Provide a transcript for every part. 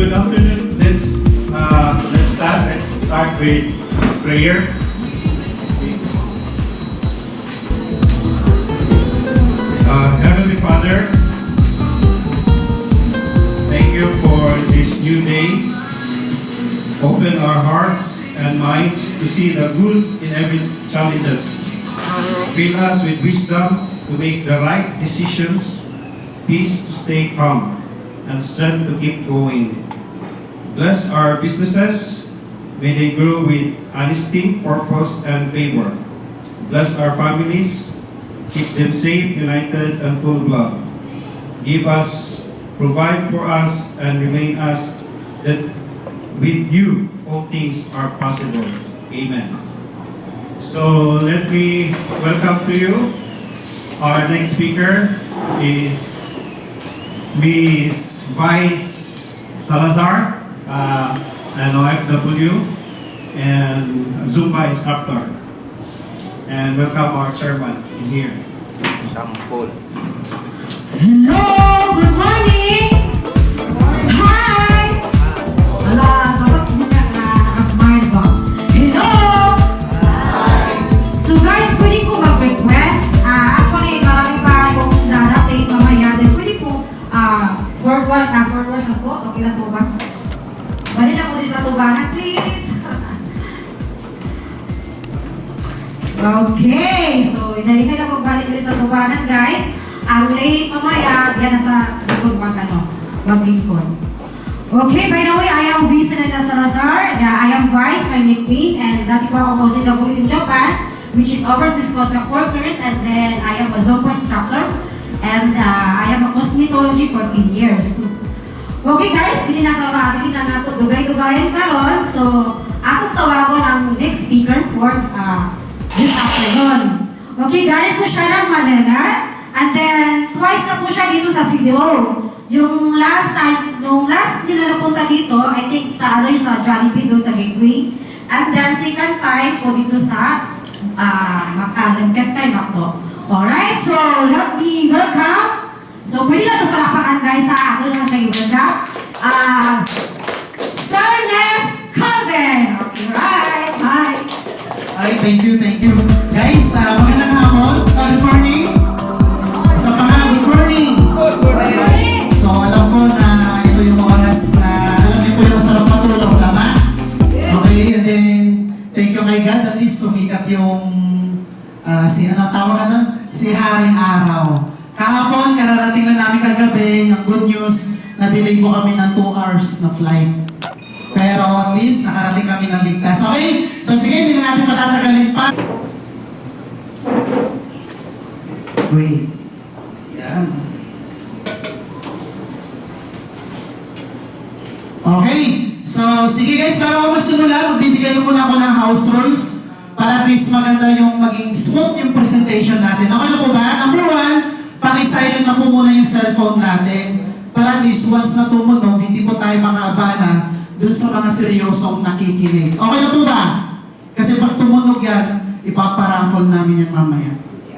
Good afternoon. Let's start. Let's start with prayer. Heavenly Father, thank you for this new day. Open our hearts and minds to see the good in every challenges. Fill us with wisdom to make the right decisions, peace to stay calm, and strength to keep going. Bless our businesses. May they grow with honesty, purpose, and favor. Bless our families. Keep them safe, united, and full of love. Give us, provide for us, and remain us that with you all things are possible. Amen. So let me welcome to you. Our next speaker is Ms. Vice Salazar, an OFW and Zumba instructor. And welcome our chairman, is here. Sampol. Hello! Good morning! Hi! Wala, dapat mo na nakasmile ba? Hello! Hi! So guys, pwede ko mag-request. Actually, marami pa yung darating mamaya. Then pwede ko forward na po. Okay na po ba? Bali na po din sa tubanan, please. Okay, so dahil na po balik din sa tubanan, guys. Ang late mamaya, yan na sa likod mag-lingkod. Okay, by the way, I am Vincent Salazar. I am Vice, my nickname, and dati po ako OCW in Japan, which is overseas contract workers, and then I am a Zumba instructor, and I am a cosmetology for 10 years. Okay guys, dili na nato dugay-dugayan karon. So, akong tawagon ang next speaker for this afternoon. Okay, galing po siya ng Manila, and then twice na po siya dito sa CDO. Yung last nila napunta dito, I think sa sa Jollibee doon sa Gateway. And then second time po dito sa Macalangkat kay Macdo. Alright, so let me welcome. So pwede na ito palapakan guys sa ato na siya i-welcome. Sir Neff Calvin. Okay, right. Hi. Hi, thank you. Guys, magandang hapon. Good morning. Sa good morning. Good morning. So, alam ko na ito yung oras na alam niyo po yung masarap matulog, tama? Okay, and then, thank you kay God. At least sumikat yung, si Haring Araw. Kahapon, kararating na namin kagabi ng good news na delay po kami ng 2 hours na flight. Pero at least, nakarating kami ng ligtas. Okay? So sige, hindi na natin patatagalin pa. Wait. Yan. Okay. So, sige guys, bago ako magsimula, magbibigay muna ako ng house rules para at least maganda yung maging smooth yung presentation natin. Okay na po ba? Number 1, paki-silent na po muna yung cellphone natin. Para at least once na tumunog, hindi po tayo makaabala dun sa mga seryosong nakikinig. Okay na po ba? Kasi pag tumunog yan, ipaparaffle namin yan mamaya.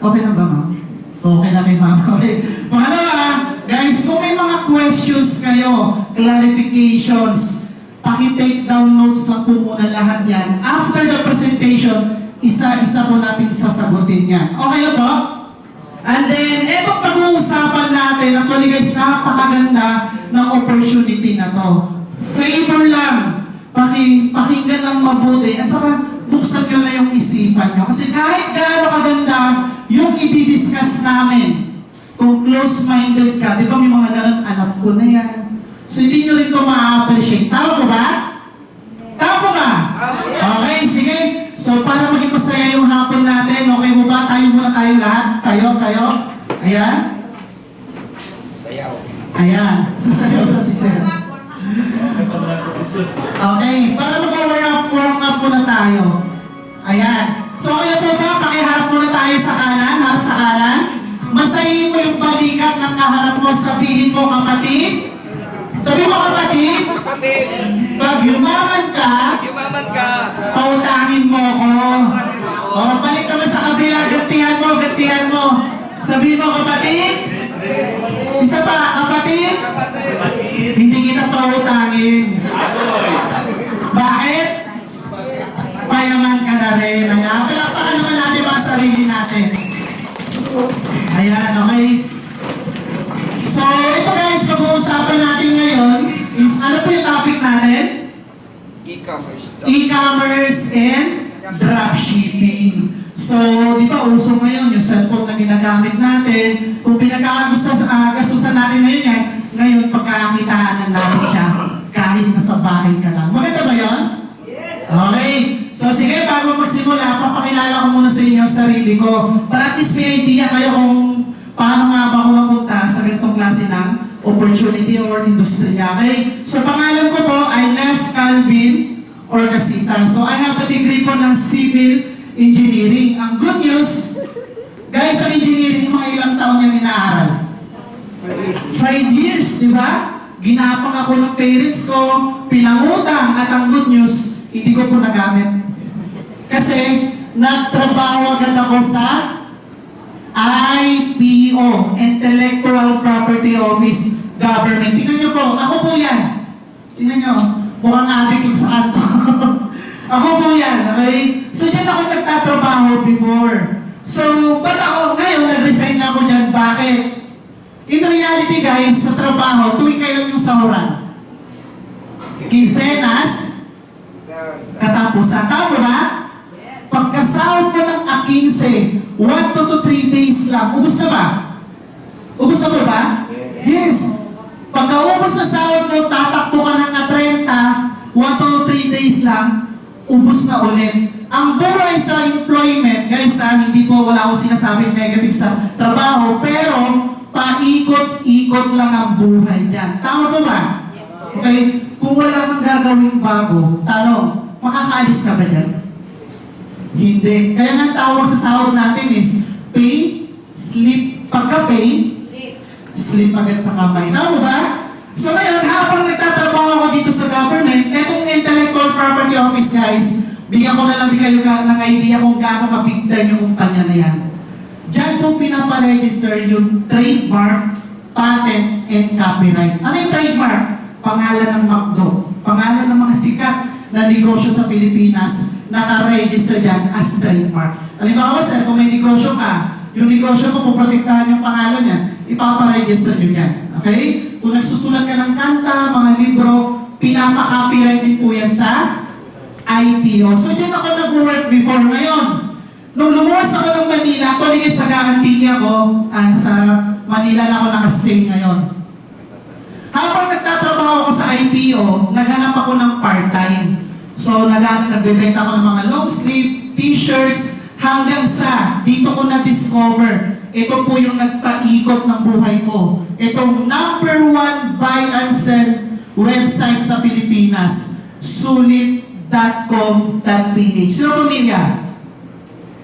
Okay na ba, ma'am? Okay na kay ma'am. Okay. Pangalawa, guys, kung may mga questions kayo, clarifications, paki-take down notes lang po muna lahat yan. After the presentation, isa-isa po natin sasagutin yan. Okay na po? And then, etong pag-uusapan natin, actually guys, napakaganda ng opportunity na to. Favor lang, pakinggan ng mabuti, at saka buksan nyo na yung isipan nyo. Kasi kahit gaano kaganda yung i-discuss namin, kung close-minded ka, di ba may mga ganun, alam ko na yan. So hindi nyo rin ito ma-appreciate. Tama po ba? Tama po ba? Okay, sige. So para maging masaya yung hapon natin, okay mo ba? Tayo muna tayo lahat. Tayo. Ayan. Sayaw. Ayan. Sasayaw na si Sir. Okay, para mag-warm up muna tayo. Ayan. So kaya po ba, pakiharap muna tayo sa kanan, harap sa kanan. Masahin mo yung balikat ng kaharap mo, sabihin mo kapatid. Sabi mo kapatid, pag yumaman ka, pautangin mo ko. O, balik naman sa kabila, gantihan mo. Sabi mo kapatid, Isa pa, kapatid? Hindi kita pautangin. Bakit? Payaman ka na rin. Ayan. Palakpakan naman natin mga sarili natin. Ayan, okay. So, ito guys, pag-uusapan natin ngayon is, ano po yung topic natin? E-commerce. E-commerce and dropshipping. So, di ba, uso ngayon yung cellphone na ginagamit natin. Kung pinagkakagastusan natin ngayon yan, ngayon pagkakakitaan natin siya kahit nasa bahay ka lang. Maganda ba yun? Okay. So, sige, bago magsimula, papakilala ko muna sa inyo ang sarili ko. Para at least may idea kayo kung paano nga ba ako napunta sa ganitong klase ng opportunity or industriya. Okay? So, pangalan ko po ay Nef Calvin Orcasita. So, I have a degree po ng Civil Engineering. Ang good news, guys, sa engineering, mga ilang taon niya inaaral? 5 years, di ba? Ginapang ako ng parents ko, pinangutang, at ang good news, hindi ko po nagamit. Kasi, nagtrabaho agad ako sa IPO, Intellectual Property Office Government. Tingnan nyo po, ako po yan. Tingnan nyo, mukhang adik yung sa kanto. Ako po yan, okay? So, dyan ako nagtatrabaho before. So, ba't ako ngayon, nag-resign na ako dyan? Bakit? In reality, guys, sa trabaho, tuwing kailan yung sahuran? Quincenas, katapusan. Tama ba? Pagkasahod mo ng A15, 1 to 3 days lang, ubus na ba? Ubus na ba? Yes. Pagka-ubus na sahod mo, tatakbo ka ng 30, 1 to 3 days lang, ubus na ulit. Ang buhay sa employment, guys, hindi po wala akong sinasabing negative sa trabaho, pero paikot-ikot lang ang buhay dyan. Tama po ba? Okay? Kung wala kang gagawing bago, tanong, makakaalis ka ba dyan? Hindi. Kaya nga tawag sa sahod natin is pay, sleep, pagka-pay, sleep agad sa kamay. Tama ba? So ngayon, habang nagtatrabaho ako dito sa government, etong Intellectual Property Office, guys, bigyan ko na lang kayo ng idea kung gaano ka-big time yung kumpanya na yan. Diyan po pinaparegister yung trademark, patent, and copyright. Ano yung trademark? Pangalan ng McDo. Pangalan ng mga sikat na negosyo sa Pilipinas, naka-register dyan as trademark. Halimbawa, sir, kung may negosyo ka, yung negosyo mo, puprotektahan yung pangalan niya, ipaparegister nyo yan. Okay? Kung nagsusulat ka ng kanta, mga libro, pinapa-copyright din po yan sa IPO. So, dyan ako nag-work before. Ngayon, nung lumuwas ako ng Manila, actually sa Gaantini ako, sa Manila na ako nakastay ngayon. Habang nagtatrabaho ako sa IPO, naghanap ako ng part-time. So, nagbebenta ako ng mga long sleeve, t-shirts, hanggang sa dito ko na-discover. Ito po yung nagpaikot ng buhay ko. Itong #1 buy and sell website sa Pilipinas, sulit.com.ph. Sino pamilya?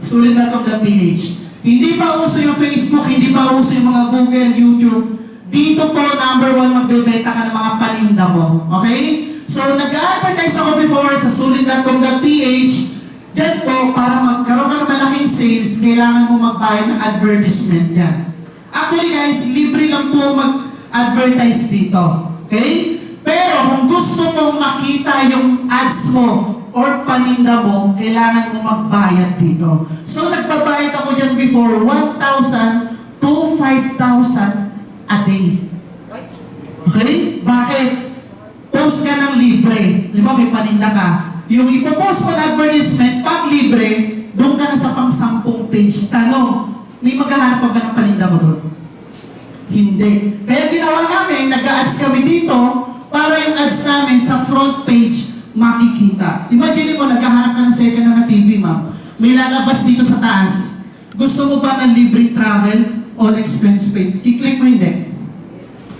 Sulit.com.ph. Hindi pa uso yung Facebook, hindi pa uso yung mga Google, YouTube. Dito po, #1 magbebenta ka ng mga paninda mo. Okay? So, nag-advertise ako before sa sulit.com.ph. Diyan po, para magkaroon ka ng malaking sales, kailangan mo magbayad ng advertisement yan. Actually guys, libre lang po mag-advertise dito. Okay? Pero kung gusto mong makita yung ads mo or paninda mo, kailangan mo magbayad dito. So, nagbabayad ako dyan before 1,000 to 5,000 a day. Okay? Bakit? Post ka ng libre. Diba may paninda ka? Yung ipopost mo na advertisement, pag libre, doon ka na sa pang-10 page. Tanong, may maghahanap pa ba ng paninda mo doon? Hindi. Kaya ginawa namin, nag-ads kami dito para yung ads namin sa front page makikita. Imagine mo, naghahanap ka ng second na TV, ma'am. May lalabas dito sa taas. Gusto mo ba ng libre travel? All expense paid. I-click mo hindi.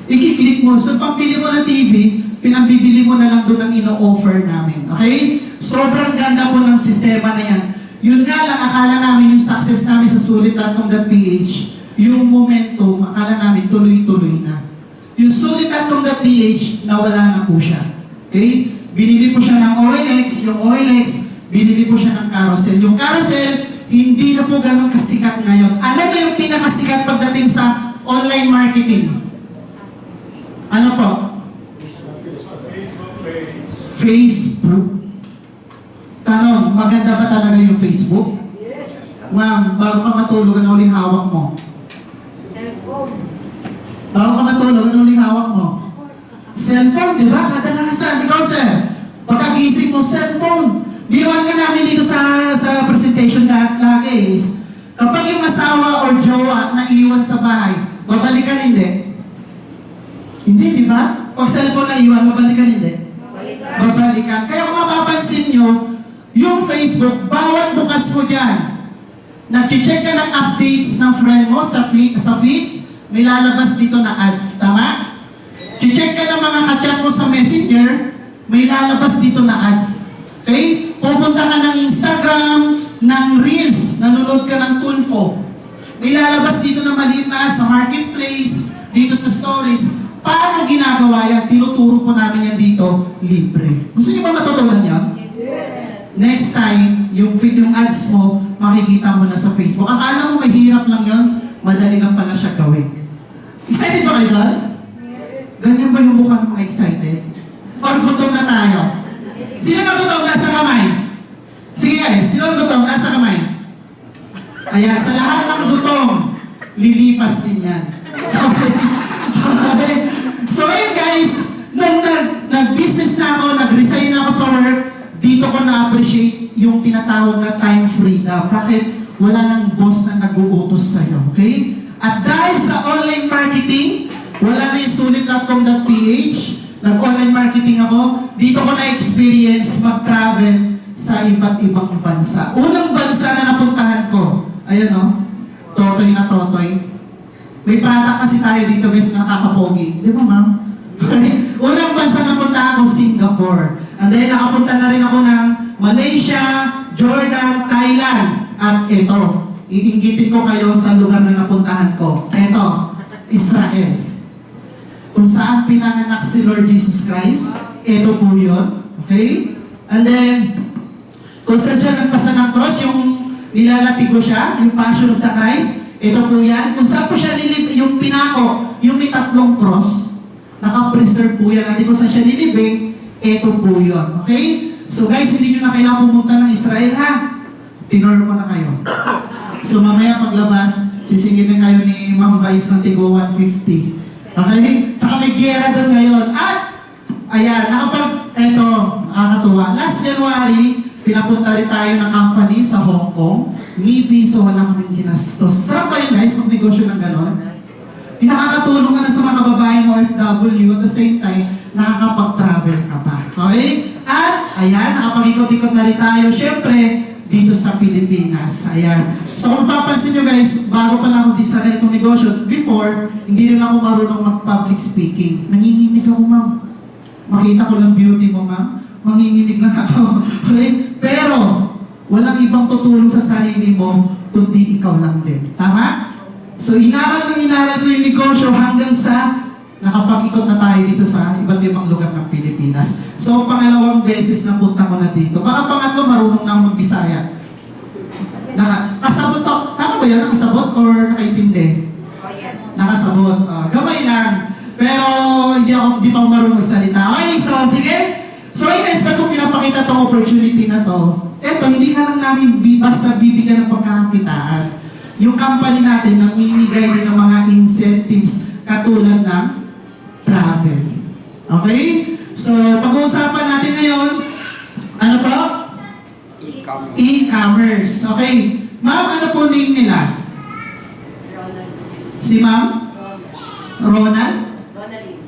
I-click mo. So, pag pili mo ng TV, pinambibili mo na lang doon ang ino-offer namin. Okay? Sobrang ganda po ng sistema na yan. Yun nga lang, akala namin yung success namin sa sulit.com.ph, yung momentum, akala namin tuloy-tuloy na. Yung sulit.com.ph, nawala na po siya. Okay? Binili po siya ng OLX, yung OLX, binili po siya ng carousel. Yung carousel, hindi na po ganun kasikat ngayon. Ano na yung pinakasikat pagdating sa online marketing? Ano po? Facebook. Tanong, maganda ba talaga yung Facebook? Ma'am, bago ka matulog, ano uling hawak mo? Bago ka matulog, ano uling hawak mo? Cellphone, di ba? Kadalasan, ikaw sir, pagkagising mo, cellphone. Biruan ka namin dito sa presentation lagi is, kapag yung asawa or jowa na iwan sa bahay, babalikan hindi? Hindi, di ba? Pag cellphone na iwan, babalikan hindi? Babalikan. Kaya kung mapapansin nyo, yung Facebook, bawat bukas mo dyan, nag-check ka ng updates ng friend mo sa feeds, may lalabas dito na ads. Tama? Check ka ng mga kachat mo sa Messenger, may lalabas dito na ads. Okay? Pupunta ka ng Instagram, ng Reels, nanonood ka ng Tulfo. May lalabas dito na maliit na ads sa Marketplace, dito sa Stories. Paano ginagawa yan? Tinuturo po namin yan dito, libre. Gusto niyo ba matutunan yan? Yes. Next time, yung ads mo, makikita mo na sa Facebook. Akala mo mahirap lang yun, madali lang pala siya gawin. Excited ba kayo doon? Yes. Ganyan ba yung mukha ng mga excited? Or gutom na tayo? Sino na gutom? Nasa kamay? Sige guys, sino na gutom? Nasa kamay? Ayan, sa lahat ng gutom, lilipas din yan. Okay. So ayun guys, nung nag-business na ako, nag-resign na ako sa work, dito ko na-appreciate yung tinatawag na time freedom. Bakit? Wala nang boss na nag-uutos sa'yo. Okay? At dahil sa online marketing, wala na yung sulit.com.ph, nag-online marketing ako, dito ko na-experience mag-travel sa iba't ibang bansa. Unang bansa na napuntahan ko, ayan o, totoy na totoy. May product kasi tayo dito guys na nakakapogi. Di ba ma'am? Okay? Unang bansa na puntahan ko, Singapore. And then nakapunta na rin ako ng Malaysia, Jordan, Thailand. At ito, iinggitin ko kayo sa lugar na napuntahan ko. Ito, Israel. Kung saan pinanganak si Lord Jesus Christ, ito po yun. Okay? And then, kung saan siya nagpasa ng cross, yung nilalatigo siya, yung Passion of the Christ, ito po yan. Kung saan po siya yung pinako, yung may 3 cross, naka-preserve po yan. At kung saan siya nilibing, ito po yun. Okay? So guys, hindi nyo na kailangan pumunta ng Israel ha. Tinor ko na kayo. So mamaya paglabas, sisingilin kayo ni Ma'am Vice ng Tigo 150. Okay? Saka may gera doon ngayon. At, ayan, eto, nakakatuwa. Last January, pinapunta rin tayo ng company sa Hong Kong. May piso, wala kaming ginastos. Sarap ba yun guys, kung negosyo ng gano'n? Nakakatulong ka na sa mga kababaeng OFW at the same time, nakakapag-travel ka pa. Okay? At, ayan, nakapag-ikot-ikot na rin tayo. Siyempre, dito sa Pilipinas. Ayan. So kung papansin nyo guys, bago pa lang ako din sa ganitong negosyo, before, hindi rin ako marunong mag-public speaking. Nanginginig ako, ma'am. Makita ko lang beauty mo, ma'am. Manginginig lang ako. Okay? Pero, walang ibang tutulong sa sarili mo, kundi ikaw lang din. Tama? So, inaral ko yung negosyo hanggang sa nakapag-ikot na tayo dito sa iba't ibang lugar ng Pilipinas. So, pangalawang beses na punta ko na dito. Baka pangatlo, marunong na ako mag-Bisaya. Nakasabot to. Tama ba yun? Nakasabot or nakaintindi? Nakasabot. Gamay lang. Pero, hindi pa ako marunong magsalita. Okay, so, sige. So, guys, ba't kung pinapakita itong opportunity na to, eto, hindi ka lang namin basta bibigyan ng pagkakakitaan. Yung company natin, namimigay din ng mga incentives katulad ng travel. Okay? So, pag-uusapan natin ngayon, ano po? E-commerce. E-commerce. Okay. Ma'am, ano po name nila? Si Ma'am? Ronald?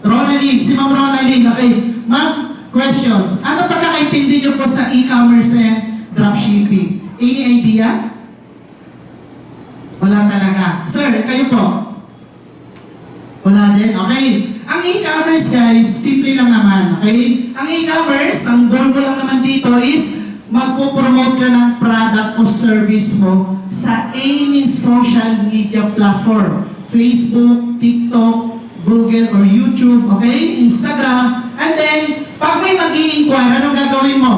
Ronaldine. Si Ma'am Ronaldine. Okay. Ma'am, questions. Ano pagkakaintindi nyo po sa e-commerce and dropshipping? Any idea? Wala talaga. Sir, kayo po? Wala din. Okay. Ang e-commerce guys, simple lang naman. Okay? Ang e-commerce, ang goal mo lang naman dito is magpo-promote ka ng product o service mo sa any social media platform. Facebook, TikTok, Google, or YouTube. Okay? Instagram. And then, pag may mag-i-inquire, anong gagawin mo?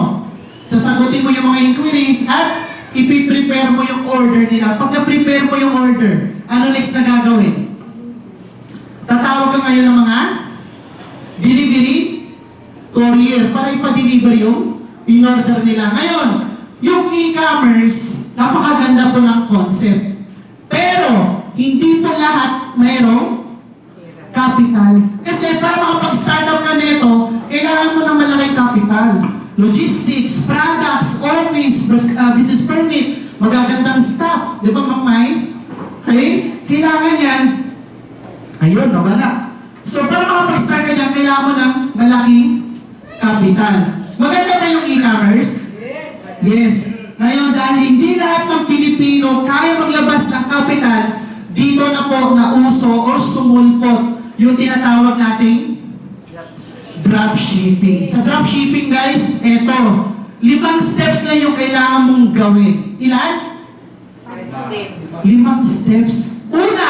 Sasagutin mo yung mga inquiries at ipiprepare mo yung order nila. Pag na-prepare mo yung order, ano next na gagawin? ngayon ng mga delivery courier para ipa-deliver yung in-order nila. Ngayon, yung e-commerce, napakaganda po ng concept. Pero, hindi po lahat mayroong capital. Kasi para makapag-startup ka nito, kailangan mo ng malaking capital. Logistics, products, office, business permit, magagandang staff. Di ba, Mang May? Okay? Kailangan yan. Ayun, nawala. So, para makapag-start ka dyan, kailangan mo ng malaking capital. Maganda ba yung e-commerce? Yes. Ngayon, dahil hindi lahat ng Pilipino kaya maglabas ng capital, dito na po nauso o sumulpot yung tinatawag nating dropshipping. Sa dropshipping, guys, eto, 5 steps na yung kailangan mong gawin. Ilan? 5 steps. Una,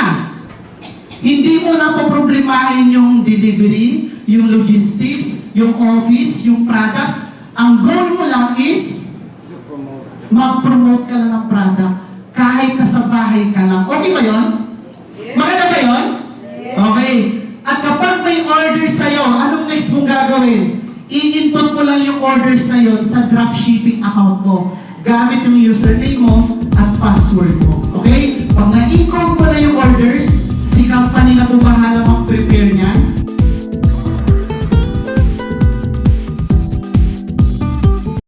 hindi mo na poproblemahin yung delivery, yung logistics, yung office, yung products. Ang goal mo lang is To promote. mag-promote ka lang ng product kahit nasa bahay ka lang. Okay ba yun? Maganda ba yun? Okay. At kapag may order sa'yo, anong next mong gagawin? I-input mo lang yung orders na yun sa dropshipping account mo. Gamit yung username mo at password mo. Okay? Pag na-income mo na yung orders, si company na bumahala